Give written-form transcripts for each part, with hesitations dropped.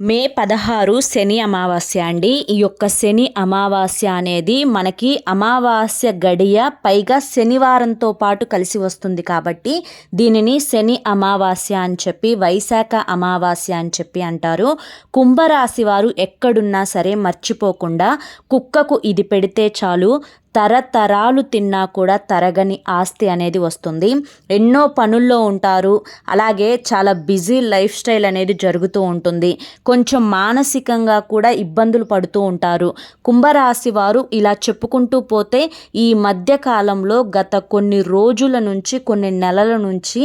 మే 16 శని అమావాస్య అండి. ఈ యొక్క శని అమావాస్య అనేది మనకి అమావాస్య గడియ పైగా శనివారంతో పాటు కలిసి వస్తుంది కాబట్టి దీనిని శని అమావాస్య అని చెప్పి వైశాఖ అమావాస్య అని చెప్పి అంటారు. కుంభరాశి వారు ఎక్కడున్నా సరే మర్చిపోకుండా కుక్కకు ఇది పెడితే చాలు తరతరాలు తిన్నా కూడా తరగని ఆస్తి అనేది వస్తుంది. ఎన్నో పనుల్లో ఉంటారు, అలాగే చాలా బిజీ లైఫ్ స్టైల్ అనేది జరుగుతూ ఉంటుంది. కొంచెం మానసికంగా కూడా ఇబ్బందులు పడుతూ ఉంటారు. కుంభరాశి వారు ఇలా చెప్పుకుంటూ పోతే ఈ మధ్య కాలంలో గత కొన్ని రోజుల నుంచి కొన్ని నెలల నుంచి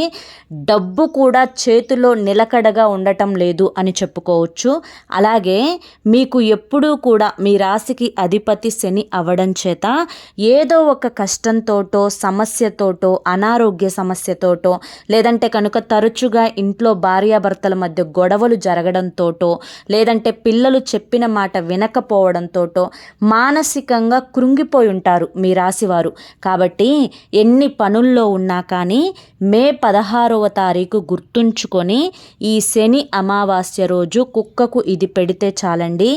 డబ్బు కూడా చేతిలో నిలకడగా ఉండటం లేదు అని చెప్పుకోవచ్చు. అలాగే మీకు ఎప్పుడూ కూడా మీ రాశికి అధిపతి శని అవ్వడం చేత ఏదో ఒక కష్టంతోటో సమస్యతోటో అనారోగ్య సమస్యతోటో లేదంటే కనుక తరచుగా ఇంట్లో భార్యాభర్తల మధ్య గొడవలు జరగడంతోటో లేదంటే పిల్లలు చెప్పిన మాట వినకపోవడంతోటో మానసికంగా కృంగిపోయి ఉంటారు మీ రాశివారు. కాబట్టి ఎన్ని పనుల్లో ఉన్నా కానీ మే 16వ తారీఖు గుర్తుంచుకొని ఈ శని అమావాస్య రోజు కుక్కకు ఇది పెడితే చాలండి.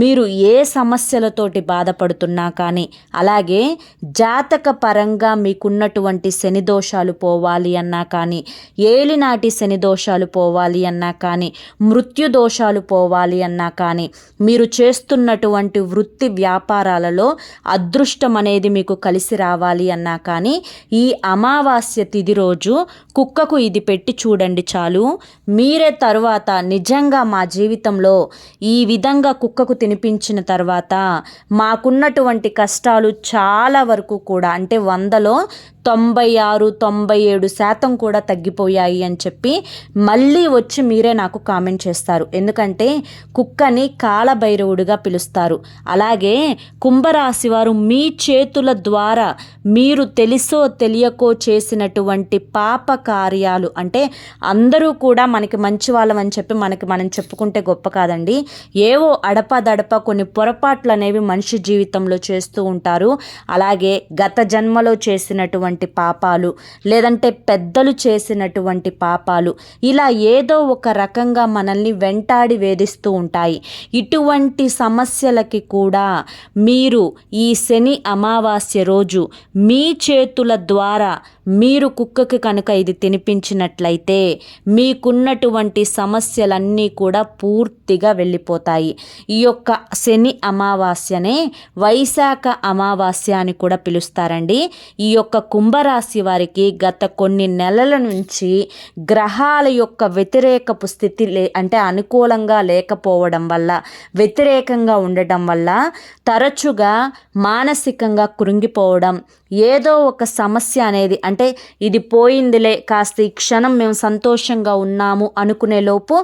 మీరు ఏ సమస్యలతోటి బాధపడుతున్నా కానీ అలాగే జాతక పరంగా మీకున్నటువంటి శని దోషాలు పోవాలి అన్నా కానీ ఏలినాటి శని దోషాలు పోవాలి అన్నా కానీ మృత్యు దోషాలు పోవాలి అన్నా కానీ మీరు చేస్తున్నటువంటి వృత్తి వ్యాపారాలలో అదృష్టం అనేది మీకు కలిసి రావాలి అన్నా కానీ ఈ అమావాస్య తిథి రోజు కుక్కకు ఇది పెట్టి చూడండి చాలు. మీరే తరువాత నిజంగా మా జీవితంలో ఈ విధంగా కుక్కకు తినిపించిన తర్వాత మాకున్నటువంటి కష్టాలు చాలా వరకు కూడా అంటే 100లో 96-97% కూడా తగ్గిపోయాయి అని చెప్పి మళ్ళీ వచ్చి మీరే నాకు కామెంట్ చేస్తారు. ఎందుకంటే కుక్కని కాలభైరవుడిగా పిలుస్తారు. అలాగే కుంభరాశి వారు మీ చేతుల ద్వారా మీరు తెలుసో తెలియకో చేసినటువంటి పాప కార్యాలు అంటే అందరూ కూడా మనకి మంచి వాళ్ళం అని చెప్పి మనం చెప్పుకుంటే గొప్ప కాదండి. ఏవో అడపదడప కొన్ని పొరపాట్లు అనేవి మనిషి జీవితంలో చేస్తూ ఉంటారు. అలాగే గత జన్మలో చేసినటువంటి పాపాలు లేదంటే పెద్దలు చేసినటువంటి పాపాలు ఇలా ఏదో ఒక రకంగా మనల్ని వెంటాడి వేధిస్తూ ఉంటాయి. ఇటువంటి సమస్యలకి కూడా మీరు ఈ శని అమావాస్య రోజు మీ చేతుల ద్వారా మీరు కుక్కకి కనుక ఇది తినిపించినట్లయితే మీకున్నటువంటి సమస్యలన్నీ కూడా పూర్తిగా వెళ్ళిపోతాయి. ఈ యొక్క శని అమావాస్యనే వైశాఖ అమావాస్య అని కూడా పిలుస్తారండి. ఈ యొక్క కుంభరాశి వారికి గత కొన్ని నెలల నుంచి గ్రహాల యొక్క వ్యతిరేకపు స్థితి అంటే అనుకూలంగా లేకపోవడం వల్ల వ్యతిరేకంగా ఉండటం వల్ల తరచుగా మానసికంగా కృంగిపోవడం, ఏదో ఒక సమస్య అనేది అంటే ఇది పోయిందిలే కాస్త ఈ క్షణం మేము సంతోషంగా ఉన్నాము అనుకునే లోపు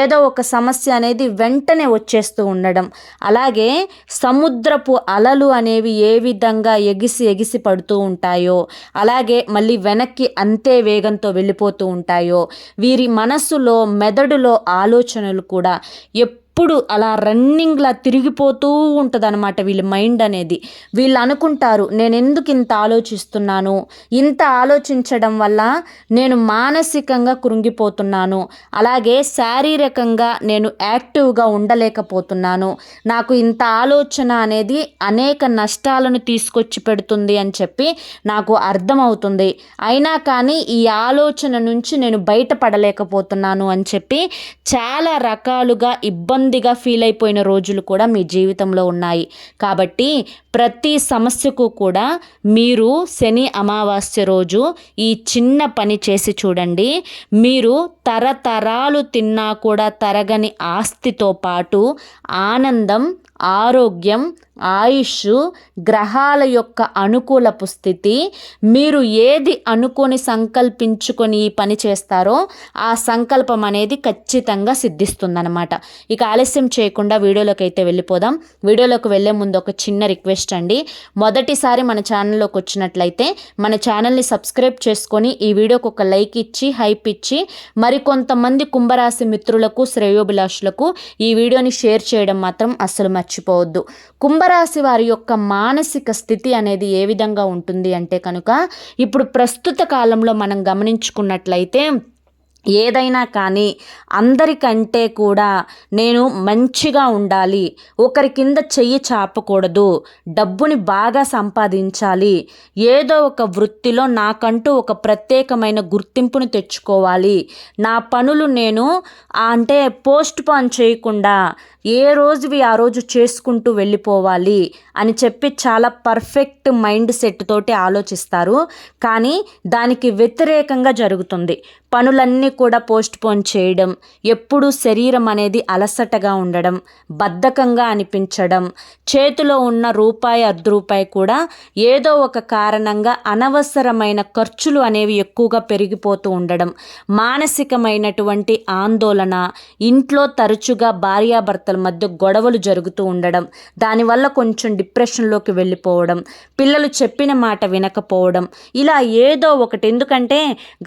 ఏదో ఒక సమస్య అనేది వెంటనే వచ్చేస్తూ ఉండడం, అలాగే సముద్రపు అలలు అనేవి ఏ విధంగా ఎగిసి పడుతూ ఉంటాయో అలాగే మళ్ళీ వెనక్కి అంతే వేగంతో వెళ్ళిపోతూ ఉంటాయో వీరి మనస్సులో మెదడులో ఆలోచనలు కూడా ఎప్పుడు అలా రన్నింగ్లా తిరిగిపోతూ ఉంటుంది అనమాట. వీళ్ళ మైండ్ అనేది వీళ్ళు అనుకుంటారు నేను ఎందుకు ఇంత ఆలోచిస్తున్నాను, ఇంత ఆలోచించడం వల్ల నేను మానసికంగా కృంగిపోతున్నాను, అలాగే శారీరకంగా నేను యాక్టివ్గా ఉండలేకపోతున్నాను, నాకు ఇంత ఆలోచన అనేది అనేక నష్టాలను తీసుకొచ్చి పెడుతుంది అని చెప్పి నాకు అర్థమవుతుంది. అయినా కానీ ఈ ఆలోచన నుంచి నేను బయటపడలేకపోతున్నాను అని చెప్పి చాలా రకాలుగా ఇబ్బందిగా ఫీల్ అయిపోయిన రోజులు కూడా మీ జీవితంలో ఉన్నాయి. కాబట్టి ప్రతి సమస్యకు కూడా మీరు శని అమావాస్య రోజు ఈ చిన్న పని చేసి చూడండి. మీరు తరతరాలు తిన్నా కూడా తరగని ఆస్తితో పాటు ఆనందం, ఆరోగ్యం, ఆయుష్, గ్రహాల యొక్క అనుకూలపు స్థితి, మీరు ఏది అనుకొని సంకల్పించుకొని ఈ పని చేస్తారో ఆ సంకల్పం అనేది ఖచ్చితంగా సిద్ధిస్తుందన్నమాట. ఇక ఆలస్యం చేయకుండా వీడియోలోకి అయితే వెళ్ళిపోదాం. వీడియోలోకి వెళ్ళే ముందు ఒక చిన్న రిక్వెస్ట్ అండి. మొదటిసారి మన ఛానల్లోకి వచ్చినట్లయితే మన ఛానల్ని సబ్స్క్రైబ్ చేసుకొని ఈ వీడియోకి ఒక లైక్ ఇచ్చి హైప్ ఇచ్చి మరికొంతమంది కుంభరాశి మిత్రులకు శ్రేయోభిలాషులకు ఈ వీడియోని షేర్ చేయడం మాత్రం అస్సలు మర్చిపోవద్దు. కుంభరాశి వారి యొక్క మానసిక స్థితి అనేది ఏ విధంగా ఉంటుంది అంటే కనుక ఇప్పుడు ప్రస్తుత కాలంలో మనం గమనించుకున్నట్లయితే ఏదైనా కానీ అందరికంటే కూడా నేను మంచిగా ఉండాలి, ఒకరి కింద చెయ్యి చాపకూడదు, డబ్బుని బాగా సంపాదించాలి, ఏదో ఒక వృత్తిలో నాకంటూ ఒక ప్రత్యేకమైన గుర్తింపును తెచ్చుకోవాలి, నా పనులు నేను అంటే పోస్ట్ పోన్ చేయకుండా ఏ రోజువి ఆ రోజు చేసుకుంటూ వెళ్ళిపోవాలి అని చెప్పి చాలా పర్ఫెక్ట్ మైండ్ సెట్ తోటి ఆలోచిస్తారు. కానీ దానికి వ్యతిరేకంగా జరుగుతుంది. పనులన్నీ కూడా పోస్ట్ పోన్ చేయడం, ఎప్పుడూ శరీరం అనేది అలసటగా ఉండడం, బద్ధకంగా అనిపించడం, చేతిలో ఉన్న రూపాయి అర్ధ రూపాయి కూడా ఏదో ఒక కారణంగా అనవసరమైన ఖర్చులు అనేవి ఎక్కువగా పెరిగిపోతూ ఉండడం, మానసికమైనటువంటి ఆందోళన, ఇంట్లో తరచుగా భార్యాభర్తల మధ్య గొడవలు జరుగుతూ ఉండడం, దానివల్ల కొంచెం డిప్రెషన్లోకి వెళ్ళిపోవడం, పిల్లలు చెప్పిన మాట వినకపోవడం, ఇలా ఏదో ఒకటి. ఎందుకంటే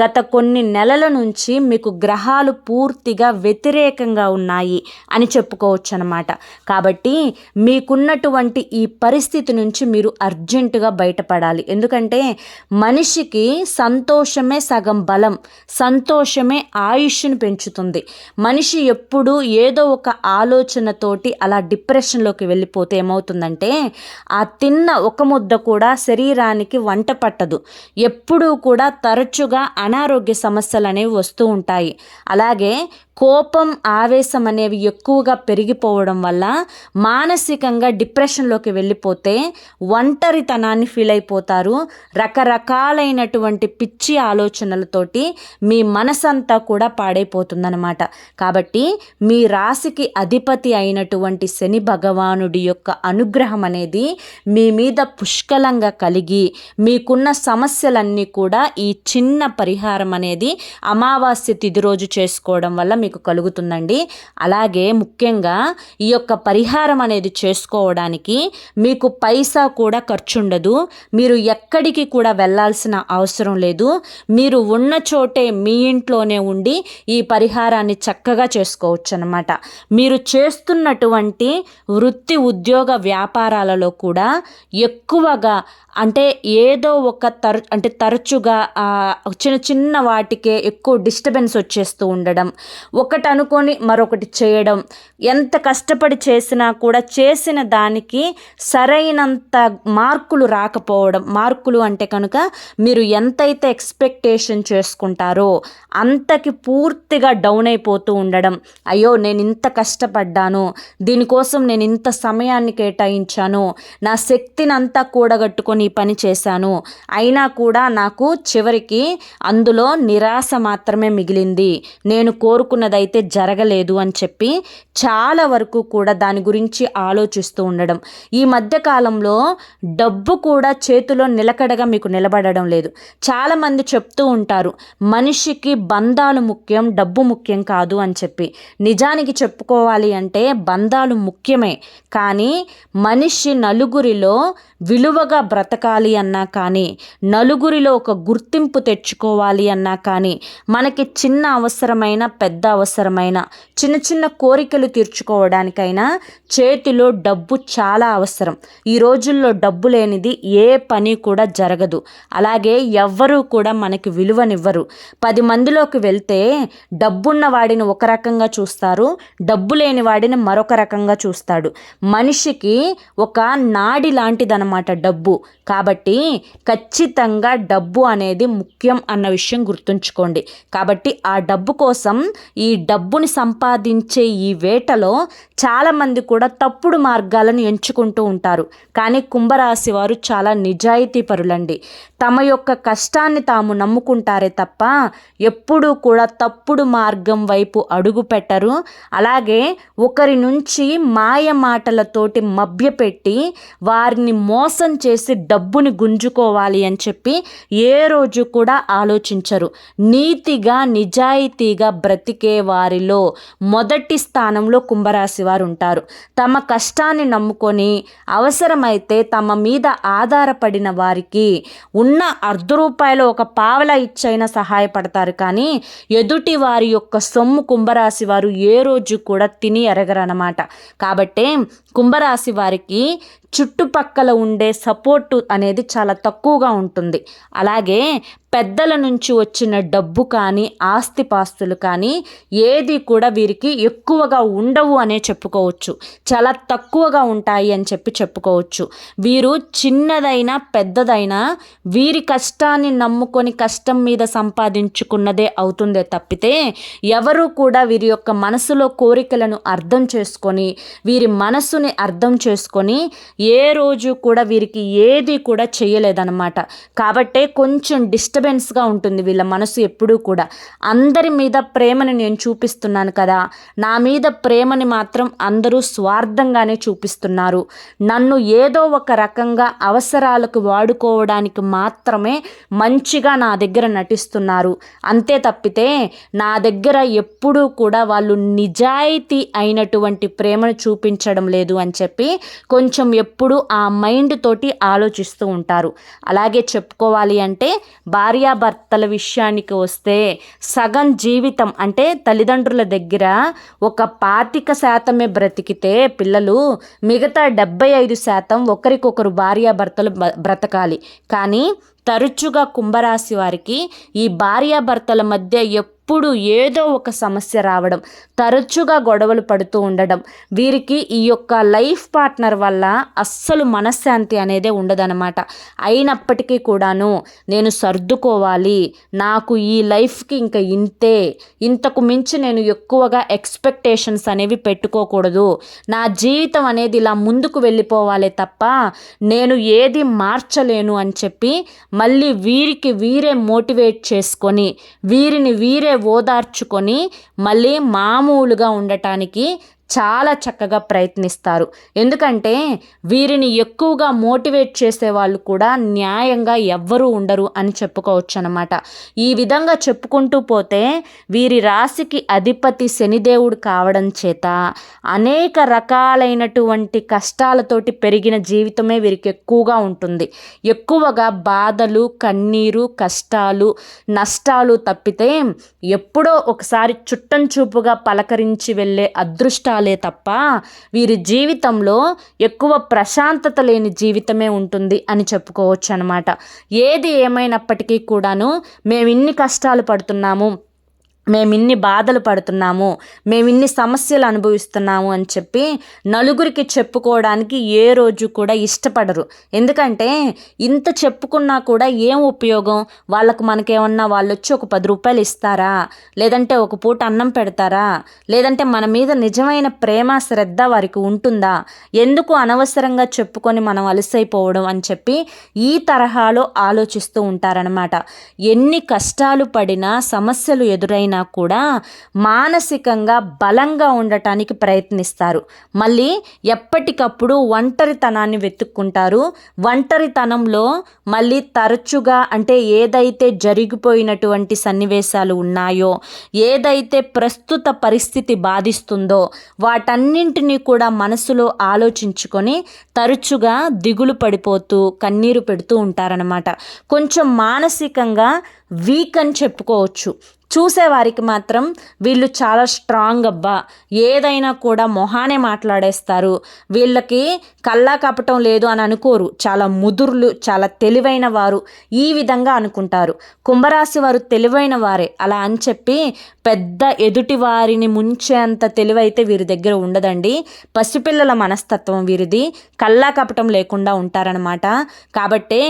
గత కొన్ని నెలల నుంచి మీకు గ్రహాలు పూర్తిగా వ్యతిరేకంగా ఉన్నాయి అని చెప్పుకోవచ్చు అన్నమాట. కాబట్టి మీకున్నటువంటి ఈ పరిస్థితి నుంచి మీరు అర్జెంటుగా బయటపడాలి. ఎందుకంటే మనిషికి సంతోషమే సగం బలం, సంతోషమే ఆయుష్ను పెంచుతుంది. మనిషి ఎప్పుడు ఏదో ఒక ఆలోచనతోటి అలా డిప్రెషన్లోకి వెళ్ళిపోతే ఏమవుతుందంటే ఆ తిన్న ఒక ముద్ద కూడా శరీరానికి వంట పట్టదు. ఎప్పుడూ కూడా తరచుగా అనారోగ్య సమస్యలు అనేవి వస్తూ ఉంటాయి. అలాగే కోపం, ఆవేశం అనేవి ఎక్కువగా పెరిగిపోవడం వల్ల మానసికంగా డిప్రెషన్లోకి వెళ్ళిపోతే ఒంటరితనాన్ని ఫీల్ అయిపోతారు. రకరకాలైనటువంటి పిచ్చి ఆలోచనలతోటి మీ మనసంతా కూడా పాడైపోతుందన్నమాట. కాబట్టి మీ రాశికి అధిపతి అయినటువంటి శని భగవానుడి యొక్క అనుగ్రహం అనేది మీ మీద పుష్కలంగా కలిగి మీకున్న సమస్యలన్నీ కూడా ఈ చిన్న పరిహారం అనేది అమావాస్య తిథి రోజు చేసుకోవడం వల్ల మీకు కలుగుతుందండి. అలాగే ముఖ్యంగా ఈ యొక్క పరిహారం అనేది చేసుకోవడానికి మీకు పైసా కూడా ఖర్చు ఉండదు. మీరు ఎక్కడికి కూడా వెళ్ళాల్సిన అవసరం లేదు. మీరు ఉన్న చోటే మీ ఇంట్లోనే ఉండి ఈ పరిహారాన్ని చక్కగా చేసుకోవచ్చు అన్నమాట. మీరు చేస్తున్నటువంటి వృత్తి, ఉద్యోగ, వ్యాపారాలలో కూడా ఎక్కువగా అంటే ఏదో ఒక తరచుగా చిన్న చిన్న వాటికే ఎక్కువ డిస్టర్బెన్స్ వచ్చేస్తూ ఉండడం, ఒకటి అనుకొని మరొకటి చేయడం, ఎంత కష్టపడి చేసినా కూడా చేసిన దానికి సరైనంత మార్కులు రాకపోవడం. మార్కులు అంటే కనుక మీరు ఎంతైతే ఎక్స్పెక్టేషన్ చేసుకుంటారో అంతకి పూర్తిగా డౌన్ అయిపోతూ ఉండడం. అయ్యో నేను ఇంత కష్టపడ్డాను, దీనికోసం నేను ఇంత సమయాన్ని కేటాయించాను, నా శక్తిని అంతా కూడగట్టుకొని ఈ పని చేశాను, అయినా కూడా నాకు చివరికి అందులో నిరాశ మాత్రమే మిగిలింది, నేను కోరుకున్నదైతే జరగలేదు అని చెప్పి చాలా వరకు కూడా దాని గురించి ఆలోచిస్తూ ఉండడం. ఈ మధ్యకాలంలో డబ్బు కూడా చేతిలో నిలకడగా మీకు నిలబడడం లేదు. చాలామంది చెప్తూ ఉంటారు మనిషికి బంధాలు ముఖ్యం, డబ్బు ముఖ్యం కాదు అని చెప్పి. నిజానికి చెప్పుకోవాలి అంటే బంధాలు ముఖ్యమే, కానీ మనిషి నలుగురిలో విలువగా బ్రతకాలి అన్నా కానీ, నలుగురిలో ఒక గుర్తింపు తెచ్చుకోవాలి అన్నా కానీ, మనకి చిన్న అవసరమైన, పెద్ద అవసరమైన, చిన్న చిన్న కోరికలు తీర్చుకోవడానికైనా చేతిలో డబ్బు చాలా అవసరం. ఈ రోజుల్లో డబ్బు లేనిది ఏ పని కూడా జరగదు. అలాగే ఎవ్వరూ కూడా మనకి విలువనివ్వరు. 10 మందిలోకి వెళ్తే డబ్బున్న వాడిని ఒక రకంగా చూస్తారు, డబ్బు లేని వాడిని మరొక రకంగా చూస్తాడు. మనిషికి ఒక నాడి లాంటిదన్నమాట డబ్బు. కాబట్టి ఖచ్చితంగా డబ్బు అనేది ముఖ్యం అన్న విషయం గుర్తుంచుకోండి. కాబట్టి ఆ డబ్బు కోసం, ఈ డబ్బుని సంపాదించే ఈ వేటలో చాలామంది కూడా తప్పుడు మార్గాలను ఎంచుకుంటూ ఉంటారు. కానీ కుంభరాశి వారు చాలా నిజాయితీ పరులండి. తమ యొక్క కష్టాన్ని తాము నమ్ముకుంటారే తప్ప ఎప్పుడూ కూడా తప్పుడు మార్గం వైపు అడుగు పెట్టరు. అలాగే ఒకరి నుంచి మాయ మాటలతోటి మభ్యపెట్టి వారిని మోసం చేసి డబ్బుని గుంజుకోవాలి అని చెప్పి ఏ రోజు కూడా ఆలోచించరు. నీతిగా, నిజాయితీగా బ్రతికే వారిలో మొదటి స్థానంలో కుంభరాశి వారు ఉంటారు. తమ కష్టాన్ని నమ్ముకొని అవసరమైతే తమ మీద ఆధారపడిన వారికి ఉన్న అర్ధ రూపాయలు ఒక పావలా ఇచ్చైనా సహాయపడతారు. కానీ ఎదుటి వారి యొక్క సొమ్ము కుంభరాశి వారు ఏ రోజు కూడా తిని ఎరగరన్నమాట. కాబట్టే కుంభరాశి వారికి చుట్టుపక్కల ఉండే సపోర్టు అనేది చాలా తక్కువగా ఉంటుంది. అలాగే పెద్దల నుంచి వచ్చిన డబ్బు కానీ ఆస్తిపాస్తులు కానీ ఏది కూడా వీరికి ఎక్కువగా ఉండవు అనే చెప్పుకోవచ్చు. చాలా తక్కువగా ఉంటాయి అని చెప్పుకోవచ్చు. వీరు చిన్నదైనా పెద్దదైనా వీరి కష్టాన్ని నమ్ముకొని కష్టం మీద సంపాదించుకున్నదే అవుతుందే తప్పితే ఎవరు కూడా వీరి యొక్క మనసులో కోరికలను అర్థం చేసుకొని వీరి మనసుని అర్థం చేసుకొని ఏ రోజు కూడా వీరికి ఏది కూడా చేయలేదన్నమాట. కాబట్టే కొంచెం డిస్టర్బెన్స్గా ఉంటుంది వీళ్ళ మనసు ఎప్పుడూ కూడా. అందరి మీద ప్రేమని నేను చూపిస్తున్నాను కదా, నా మీద ప్రేమని మాత్రం అందరూ స్వార్థంగానే చూపిస్తున్నారు. నన్ను ఏదో ఒక రకంగా అవసరాలకు వాడుకోవడానికి మాత్రమే మంచిగా నా దగ్గర నటిస్తున్నారు. అంతే తప్పితే నా దగ్గర ఎప్పుడూ కూడా వాళ్ళు నిజాయితీ అయినటువంటి ప్రేమను చూపించడం లేదు అని చెప్పి కొంచెం ఎప్పుడు ఆ మైండ్ తోటి ఆలోచిస్తూ ఉంటారు. అలాగే చెప్పుకోవాలి అంటే భార్యాభర్తల విషయానికి వస్తే సగం జీవితం అంటే తల్లిదండ్రుల దగ్గర ఒక 25% బ్రతికితే పిల్లలు, మిగతా 75% ఒకరికొకరు భార్యాభర్తలు బ్రతకాలి. కానీ తరచుగా కుంభరాశి వారికి ఈ భార్యాభర్తల మధ్య ఎప్పుడు ఏదో ఒక సమస్య రావడం, తరచుగా గొడవలు పడుతూ ఉండడం, వీరికి ఈ యొక్క లైఫ్ పార్ట్నర్ వల్ల అస్సలు మనశ్శాంతి అనేదే ఉండదన్నమాట. అయినప్పటికీ కూడాను నేను సర్దుకోవాలి, నాకు ఈ లైఫ్కి ఇంకా ఇంతే, ఇంతకు మించి నేను ఎక్కువగా ఎక్స్పెక్టేషన్స్ అనేవి పెట్టుకోకూడదు, నా జీవితం అనేది ఇలా ముందుకు వెళ్ళిపోవాలి తప్ప నేను ఏది మార్చలేను అని చెప్పి మళ్ళీ వీరికి వీరే మోటివేట్ చేసుకొని వీరిని వీరే ఓదార్చుకొని మళ్ళీ మామూలుగా ఉండటానికి చాలా చక్కగా ప్రయత్నిస్తారు. ఎందుకంటే వీరిని ఎక్కువగా మోటివేట్ చేసే వాళ్ళు కూడా న్యాయంగా ఎవ్వరూ ఉండరు అని చెప్పుకోవచ్చు అన్నమాట. ఈ విధంగా చెప్పుకుంటూ పోతే వీరి రాశికి అధిపతి శనిదేవుడు కావడం చేత అనేక రకాలైనటువంటి కష్టాలతోటి పెరిగిన జీవితమే వీరికి ఎక్కువగా ఉంటుంది. ఎక్కువగా బాధలు, కన్నీరు, కష్టాలు, నష్టాలు తప్పితే ఎప్పుడో ఒకసారి చుట్టం చూపుగా పలకరించి వెళ్ళే అదృష్టాలే తప్ప వీరి జీవితంలో ఎక్కువ ప్రశాంతత లేని జీవితమే ఉంటుంది అని చెప్పుకోవచ్చు అన్నమాట. ఏది ఏమైనప్పటికీ కూడాను మేము ఇన్ని కష్టాలు పడుతున్నాము, మేమిన్ని బాధలు పడుతున్నాము, మేమిన్ని సమస్యలు అనుభవిస్తున్నాము అని చెప్పి నలుగురికి చెప్పుకోవడానికి ఏ రోజు కూడా ఇష్టపడరు. ఎందుకంటే ఇంత చెప్పుకున్నా కూడా ఏం ఉపయోగం, వాళ్ళకు మనకేమన్నా వాళ్ళు వచ్చి ఒక 10 రూపాయలు ఇస్తారా, లేదంటే ఒక పూట అన్నం పెడతారా, లేదంటే మన మీద నిజమైన ప్రేమ శ్రద్ధ వారికి ఉంటుందా, ఎందుకు అనవసరంగా చెప్పుకొని మనం అలసైపోవడం అని చెప్పి ఈ తరహాలో ఆలోచిస్తూ ఉంటారనమాట. ఎన్ని కష్టాలు పడినా సమస్యలు ఎదురైనా కూడా మానసికంగా బలంగా ఉండటానికి ప్రయత్నిస్తారు. మళ్ళీ ఎప్పటికప్పుడు ఒంటరితనాన్ని వెతుక్కుంటారు. ఒంటరితనంలో మళ్ళీ తరచుగా అంటే ఏదైతే జరిగిపోయినటువంటి సన్నివేశాలు ఉన్నాయో, ఏదైతే ప్రస్తుత పరిస్థితి బాధిస్తుందో వాటన్నింటినీ కూడా మనసులో ఆలోచించుకొని తరచుగా దిగులు పడిపోతూ కన్నీరు పెడుతూ ఉంటారనమాట. కొంచెం మానసికంగా వీక్ అని చెప్పుకోవచ్చు. చూసేవారికి మాత్రం వీళ్ళు చాలా స్ట్రాంగ్ అబ్బా, ఏదైనా కూడా మొహానే మాట్లాడేస్తారు, వీళ్ళకి కల్లా కపటం లేదు అని అనుకోరు, చాలా ముదుర్లు, చాలా తెలివైన వారు, ఈ విధంగా అనుకుంటారు. కుంభరాశి వారు తెలివైన వారే, అలా అని చెప్పి పెద్ద ఎదుటి వారిని ముంచేంత తెలివైతే వీరి దగ్గర ఉండదండి. పసిపిల్లల మనస్తత్వం వీరిది, కల్లా కపటం లేకుండా ఉంటారనమాట. కాబట్టే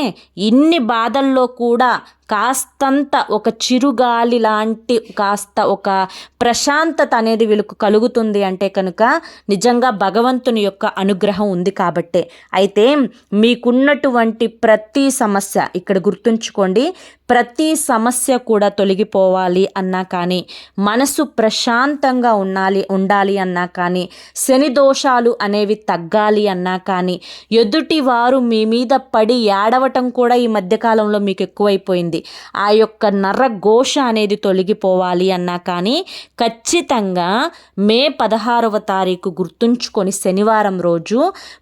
ఇన్ని బాధల్లో కూడా కాస్తంత ఒక చిరుగాలి లాంటి కాస్త ఒక ప్రశాంతత అనేది వీళ్ళకు కలుగుతుంది అంటే కనుక నిజంగా భగవంతుని యొక్క అనుగ్రహం ఉంది కాబట్టే. అయితే మీకున్నటువంటి ప్రతి సమస్య ఇక్కడ గుర్తుంచుకోండి, ప్రతి సమస్య కూడా తొలగిపోవాలి అన్నా కానీ, మనసు ప్రశాంతంగా ఉండాలి అన్నా కానీ, శని దోషాలు అనేవి తగ్గాలి అన్నా కానీ, ఎదుటి వారు మీ మీద పడి ఏడవటం కూడా ఈ మధ్యకాలంలో మీకు ఎక్కువైపోయింది, ఆ యొక్క నరఘోష అనేది తొలగిపోవాలి అన్నా కానీ ఖచ్చితంగా మే 16వ తారీఖు గుర్తుంచుకొని శనివారం రోజు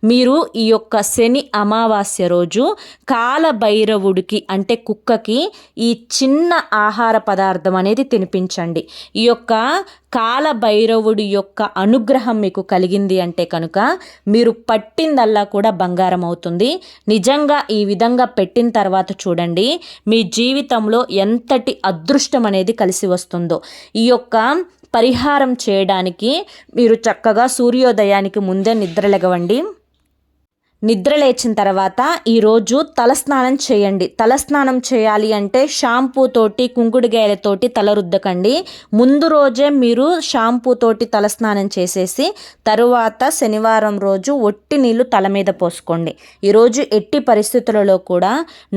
మీరు ఈ యొక్క శని అమావాస్య రోజు కాలభైరవుడికి అంటే కుక్కకి ఈ చిన్న ఆహార పదార్థం అనేది తినిపించండి. ఈ యొక్క కాలభైరవుడి యొక్క అనుగ్రహం మీకు కలిగింది అంటే కనుక మీరు పట్టిందల్లా కూడా బంగారం అవుతుంది. నిజంగా ఈ విధంగా పెట్టిన తర్వాత చూడండి, మీ జీవితంలో ఎంతటి అదృష్టం అనేది కలిసి వస్తుందో. ఈ యొక్క పరిహారం చేయడానికి మీరు చక్కగా సూర్యోదయానికి ముందే నిద్రలేగవండి. నిద్ర లేచిన తర్వాత ఈరోజు తలస్నానం చేయండి. తలస్నానం చేయాలి అంటే షాంపూతోటి కుంకుడుగాయలతోటి తల రుద్దకండి. ముందు రోజే మీరు షాంపూతోటి తలస్నానం చేసేసి తరువాత శనివారం రోజు ఒట్టి నీళ్లు తల మీద పోసుకోండి. ఈరోజు ఎట్టి పరిస్థితులలో కూడా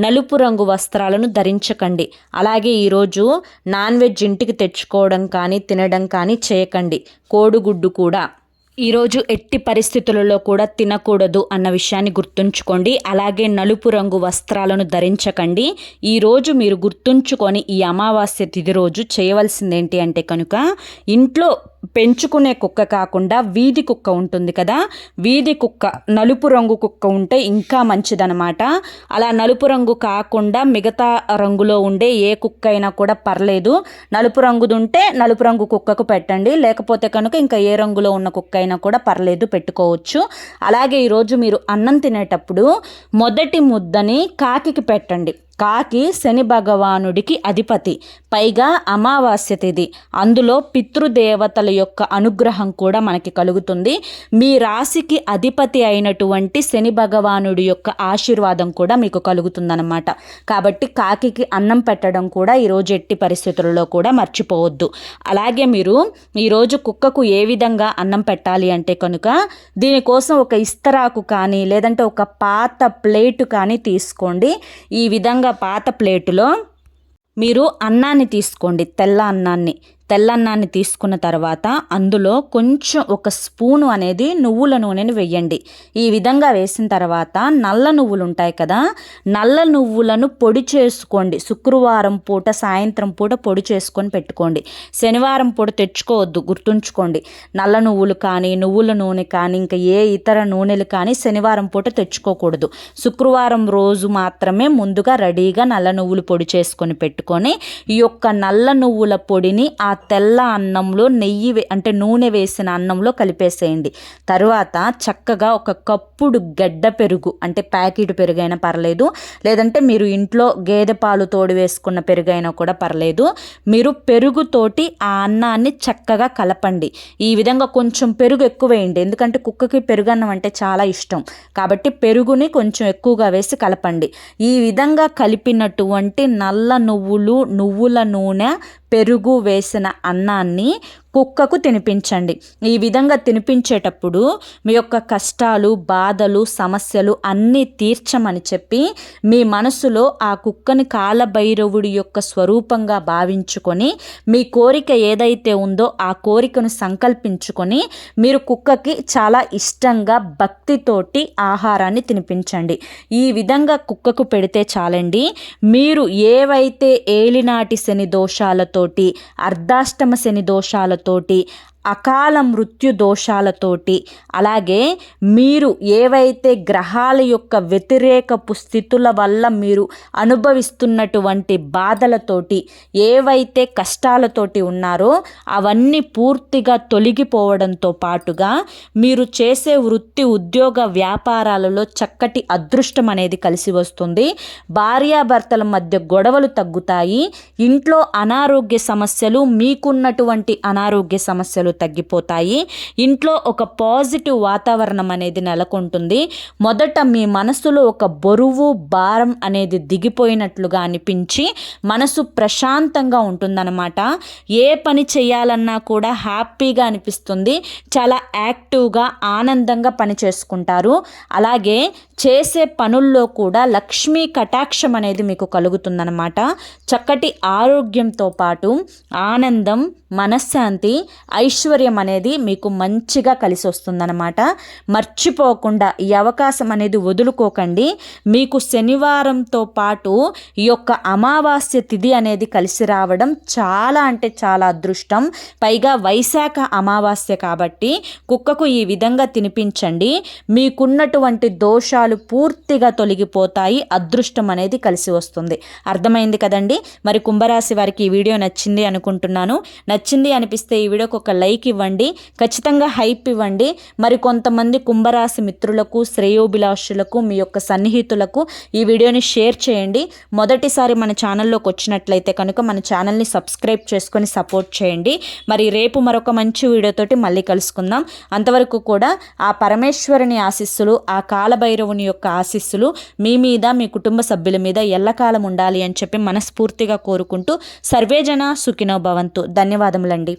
నలుపు రంగు వస్త్రాలను ధరించకండి. అలాగే ఈరోజు నాన్ వెజ్ ఇంటికి తెచ్చుకోవడం కానీ తినడం కానీ చేయకండి. కోడిగుడ్డు కూడా ఈరోజు ఎట్టి పరిస్థితులలో కూడా తినకూడదు అన్న విషయాన్ని గుర్తుంచుకోండి. అలాగే నలుపు రంగు వస్త్రాలను ధరించకండి. ఈరోజు మీరు గుర్తుంచుకొని ఈ అమావాస్య తిథి రోజు చేయవలసింది ఏంటి అంటే కనుక, ఇంట్లో పెంచుకునే కుక్క కాకుండా వీధి కుక్క ఉంటుంది కదా, వీధి కుక్క నలుపు రంగు కుక్క ఉంటే ఇంకా మంచిదనమాట. అలా నలుపు రంగు కాకుండా మిగతా రంగులో ఉండే ఏ కుక్క అయినా కూడా పర్లేదు. నలుపు రంగుది ఉంటే నలుపు రంగు కుక్కకు పెట్టండి, లేకపోతే కనుక ఇంకా ఏ రంగులో ఉన్న కుక్క అయినా కూడా పర్లేదు, పెట్టుకోవచ్చు. అలాగే ఈరోజు మీరు అన్నం తినేటప్పుడు మొదటి ముద్దని కాకికి పెట్టండి. కాకి శని భగవానుడికి అధిపతి, పైగా అమావాస్య తిథి, అందులో పితృదేవతల యొక్క అనుగ్రహం కూడా మనకి కలుగుతుంది. మీ రాశికి అధిపతి అయినటువంటి శని భగవానుడి యొక్క ఆశీర్వాదం కూడా మీకు కలుగుతుందన్నమాట. కాబట్టి కాకికి అన్నం పెట్టడం కూడా ఈరోజు ఎట్టి పరిస్థితులలో కూడా మర్చిపోవద్దు. అలాగే మీరు ఈరోజు కుక్కకు ఏ విధంగా అన్నం పెట్టాలి అంటే కనుక, దీనికోసం ఒక ఇస్తరాకు కానీ లేదంటే ఒక పాత ప్లేటు కానీ తీసుకోండి. ఈ విధంగా పాత ప్లేటులో మీరు అన్నాన్ని తీసుకోండి. తెల్ల అన్నాన్ని తీసుకున్న తర్వాత అందులో కొంచెం ఒక స్పూను అనేది నువ్వుల నూనెని వేయండి. ఈ విధంగా వేసిన తర్వాత నల్ల నువ్వులు ఉంటాయి కదా, నల్ల నువ్వులను పొడి చేసుకోండి. శుక్రవారం పూట సాయంత్రం పూట పొడి చేసుకొని పెట్టుకోండి. శనివారం పూట తెచ్చుకోవద్దు, గుర్తుంచుకోండి. నల్ల నువ్వులు కానీ నువ్వుల నూనె కానీ ఇంకా ఏ ఇతర నూనెలు కానీ శనివారం పూట తెచ్చుకోకూడదు. శుక్రవారం రోజు మాత్రమే ముందుగా రెడీగా నల్ల నువ్వులు పొడి చేసుకొని పెట్టుకొని ఈ యొక్క నల్ల నువ్వుల పొడిని ఆ తెల్ల అన్నంలో నూనె వేసిన అన్నంలో కలిపేసేయండి. తరువాత చక్కగా ఒక కప్పుడు గడ్డ పెరుగు, అంటే ప్యాకెట్ పెరుగైనా పర్లేదు, లేదంటే మీరు ఇంట్లో గేదె పాలు తోడు వేసుకున్న పెరుగైనా కూడా పర్లేదు. మీరు పెరుగుతోటి ఆ అన్నాన్ని చక్కగా కలపండి. ఈ విధంగా కొంచెం పెరుగు ఎక్కువ వేయండి, ఎందుకంటే కుక్కకి పెరుగన్నం అంటే చాలా ఇష్టం. కాబట్టి పెరుగుని కొంచెం ఎక్కువగా వేసి కలపండి. ఈ విధంగా కలిపినటువంటి నల్ల నువ్వులు, నువ్వుల నూనె, పెరుగు వేసిన అన్నాన్ని కుక్కకు తినిపించండి. ఈ విధంగా తినిపించేటప్పుడు మీ యొక్క కష్టాలు, బాధలు, సమస్యలు అన్నీ తీర్చమని చెప్పి మీ మనసులో ఆ కుక్కని కాలభైరవుడి యొక్క స్వరూపంగా భావించుకొని మీ కోరిక ఏదైతే ఉందో ఆ కోరికను సంకల్పించుకొని మీరు కుక్కకి చాలా ఇష్టంగా భక్తితోటి ఆహారాన్ని తినిపించండి. ఈ విధంగా కుక్కకు పెడితే చాలండి. మీరు ఏవైతే ఏలినాటి శని దోషాలతోటి, అర్ధాష్టమ శని దోషాలతోటి, అకాల మృత్యు దోషాలతోటి, అలాగే మీరు ఏవైతే గ్రహాల యొక్క వ్యతిరేకపు స్థితుల వల్ల మీరు అనుభవిస్తున్నటువంటి బాధలతోటి, ఏవైతే కష్టాలతోటి ఉన్నారో అవన్నీ పూర్తిగా తొలగిపోవడంతో పాటుగా మీరు చేసే వృత్తి, ఉద్యోగ, వ్యాపారాలలో చక్కటి అదృష్టం అనేది కలిసి వస్తుంది. భార్యాభర్తల మధ్య గొడవలు తగ్గుతాయి. ఇంట్లో అనారోగ్య సమస్యలు, మీకున్నటువంటి అనారోగ్య సమస్యలు తగ్గిపోతాయి. ఇంట్లో ఒక పాజిటివ్ వాతావరణం అనేది నెలకొంటుంది. మొదట మీ మనసులో ఒక బరువు, భారం అనేది దిగిపోయినట్లుగా అనిపించి మనసు ప్రశాంతంగా ఉంటుందన్నమాట. ఏ పని చేయాలన్నా కూడా హ్యాపీగా అనిపిస్తుంది. చాలా యాక్టివ్గా, ఆనందంగా పని చేసుకుంటారు. అలాగే చేసే పనుల్లో కూడా లక్ష్మీ కటాక్షం అనేది మీకు కలుగుతుందన్నమాట. చక్కటి ఆరోగ్యంతో పాటు ఆనందం, మనశ్శాంతి, ఐశ్వర్యం ఐశ్వర్యం అనేది మీకు మంచిగా కలిసి వస్తుందన్నమాట. మర్చిపోకుండా ఈ అవకాశం అనేది వదులుకోకండి. మీకు శనివారంతో పాటు ఈ యొక్క అమావాస్య తిథి అనేది కలిసి రావడం చాలా అంటే చాలా అదృష్టం. పైగా వైశాఖ అమావాస్య కాబట్టి కుక్కకు ఈ విధంగా తినిపించండి. మీకున్నటువంటి దోషాలు పూర్తిగా తొలగిపోతాయి. అదృష్టం అనేది కలిసి వస్తుంది. అర్థమైంది కదండి. మరి కుంభరాశి వారికి ఈ వీడియో నచ్చింది అనుకుంటున్నాను. నచ్చింది అనిపిస్తే ఈ వీడియోకి ఒక లైక్ ఇవ్వండి, ఖచ్చితంగా హైప్ ఇవ్వండి. మరి కొంతమంది కుంభరాశి మిత్రులకు, శ్రేయోభిలాషులకు, మీ యొక్క సన్నిహితులకు ఈ వీడియోని షేర్ చేయండి. మొదటిసారి మన ఛానల్లోకి వచ్చినట్లయితే కనుక మన ఛానల్ని సబ్స్క్రైబ్ చేసుకొని సపోర్ట్ చేయండి. మరి రేపు మరొక మంచి వీడియోతోటి మళ్ళీ కలుసుకుందాం. అంతవరకు కూడా ఆ పరమేశ్వరుని ఆశీస్సులు, ఆ కాలభైరవుని యొక్క ఆశీస్సులు మీ మీద, మీ కుటుంబ సభ్యుల మీద ఎల్లకాలం ఉండాలి అని చెప్పి మనస్ఫూర్తిగా కోరుకుంటూ సర్వేజన సుఖినో భవంతు. ధన్యవాదములండి.